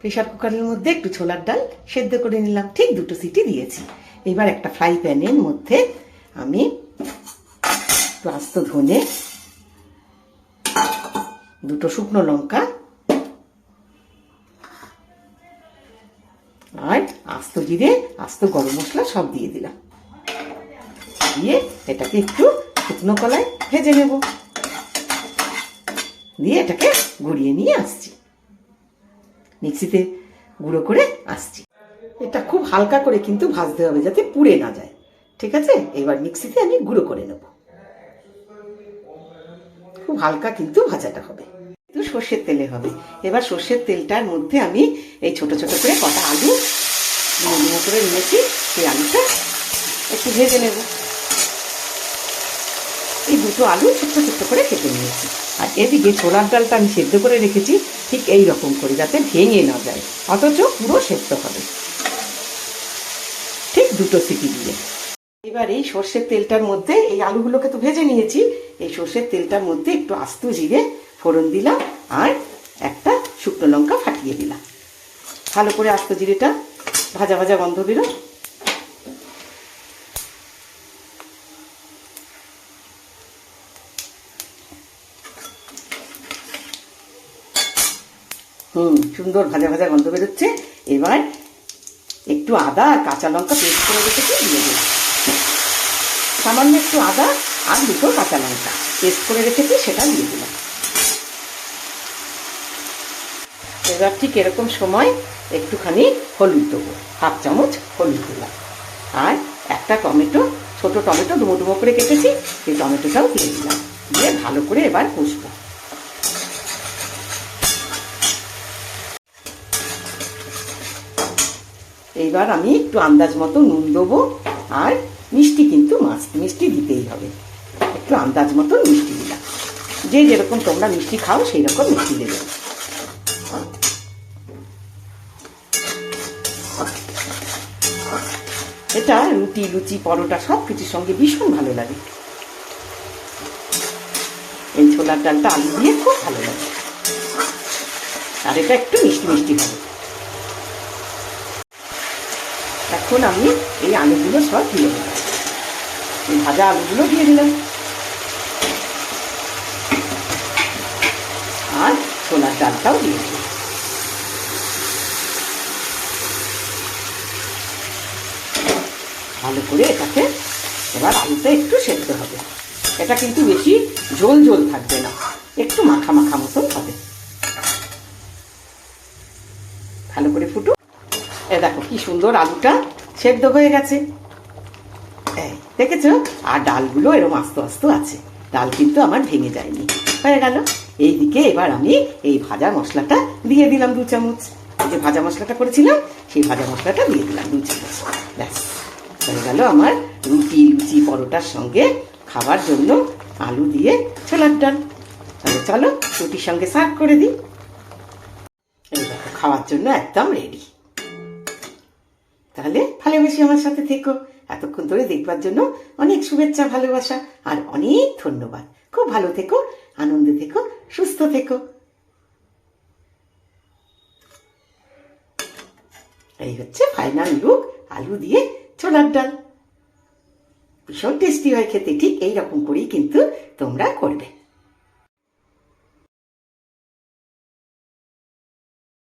Pressure কুকারের মধ্যে একটু ছোলার ডাল সেদ্ধ করে নিলাম, ঠিক 2টো সিটি দিয়েছি। এবার একটা ফ্রাই প্যানের মধ্যে আমি একটু আস্ত ধনে, 2টো শুকনো লঙ্কা আর আস্ত জিরে, আস্ত গরম মশলা সব দিয়ে দিলাম। দিয়ে এটাকে একটু শুকনো কলায় ভেজে নেব, দিয়ে এটাকে গুঁড়িয়ে নিয়ে আসছি, মিক্সিতে গুঁড়ো করে আসছি। এটা খুব হালকা করে কিন্তু ভাজতে হবে যাতে পুড়ে না যায়, ঠিক আছে? এবার মিক্সিতে আমি গুঁড়ো করে নেব, খুব হালকা কিন্তু ভাজাটা হবে, কিন্তু সর্ষের তেলে হবে। এবার সর্ষের তেলটার মধ্যে আমি এই ছোট ছোট করে কটা আলু ডুমো করে নিয়েছি, সেই আলুটা একটু ভেজে নেব। এই 2টো আলু ছোট্ট ছোট্ট করে কেটে নিয়েছি। আর এদিকে ছোলার ডালটা আমি সেদ্ধ করে রেখেছি ঠিক এই রকম করে, যাতে ভেঙে না যায়, অথচ পুরো সেদ্ধ হবে, ঠিক 2টো সিটি দিয়ে। এবার এই সর্ষের তেলটার মধ্যে এই আলুগুলোকে তো ভেজে নিয়েছি, এই সর্ষের তেলটার মধ্যে একটু আস্ত জিরে ফোড়ন দিলাম আর একটা শুকনো লঙ্কা ফাটিয়ে দিলাম। ভালো করে আস্ত জিরেটা ভাজা ভাজা গন্ধ বেরো। সুন্দর ভাজা ভাজা গন্ধ বেরোচ্ছে। এবার একটু আদা আর কাঁচা লঙ্কা পেস্ট করে রেখেছি দিয়ে দিলাম, সামান্য একটু আদা আর 2টো কাঁচা লঙ্কা পেস্ট করে রেখেছি সেটা দিয়ে দিলাম। এবার ঠিক এরকম সময় একটুখানি হলুদ দেবো, 1/2 চামচ হলুদ দিলাম। আর একটা টমেটো, ছোট টমেটো ডুমো ডুমো করে কেটেছি, সেই টমেটোটাও দিয়ে দিলাম। দিয়ে ভালো করে এবার কষবো। এইবার আমি একটু আন্দাজ মতো নুন দেবো, আর মিষ্টি কিন্তু মিষ্টি দিতেই হবে, একটু আন্দাজ মতো মিষ্টি দিলাম। যে যেরকম তোমরা মিষ্টি খাও সেই রকম মিষ্টি দেবে। এটা রুটি, লুচি, পরোটা সব কিছুর সঙ্গে ভীষণ ভালো লাগে। এই ছোলার ডালটা আলু দিয়ে খুব ভালো লাগে, আর এটা একটু মিষ্টি মিষ্টি হবে। এখন আমি এই আলুগুলো সব দিয়ে দিলাম, এই ভাজা আলুগুলো দিয়ে দিলাম, আর ছোলার ডালটাও দিয়ে দিলাম। ভালো করে এটাকে এবার আলুটা একটু সেদ্ধ হবে। এটা কিন্তু বেশি ঝোল ঝোল থাকবে না, একটু মাখা মাখা মতন হবে। ভালো করে ফুটো। দেখো কি সুন্দর আলুটা সেদ্ধ হয়ে গেছে, দেখেছো? আর ডালগুলো এরকম আস্ত আস্ত আছে, ডাল কিন্তু আমার ভেঙে যায়নি। হয়ে গেল। এইদিকে এবার আমি এই ভাজা মশলাটা দিয়ে দিলাম 2 চামচ। যে ভাজা মশলাটা করেছিলাম সেই ভাজা মশলাটা দিয়ে দিলাম 2 চামচ। ব্যাস হয়ে গেল আমার রুটি, লুচি, পরোটার সঙ্গে খাবার জন্য আলু দিয়ে ছোলার ডাল। তাহলে চলো রুটির সঙ্গে সার্ভ করে দিই। এই দেখো খাওয়ার জন্য একদম রেডি। তাহলে ভালোবেসে আমার সাথে থেকো, এতক্ষণ ধরে দেখবার জন্য অনেক শুভেচ্ছা, ভালোবাসা আর অনেক ধন্যবাদ। খুব ভালো থেকো, আনন্দে থেকো, সুস্থ থেকো। এই হচ্ছে ফাইনাল লুক আলু দিয়ে ছোলার ডাল। ভীষণ টেস্টি হয় খেতে, ঠিক এইরকম করেই কিন্তু তোমরা করবে।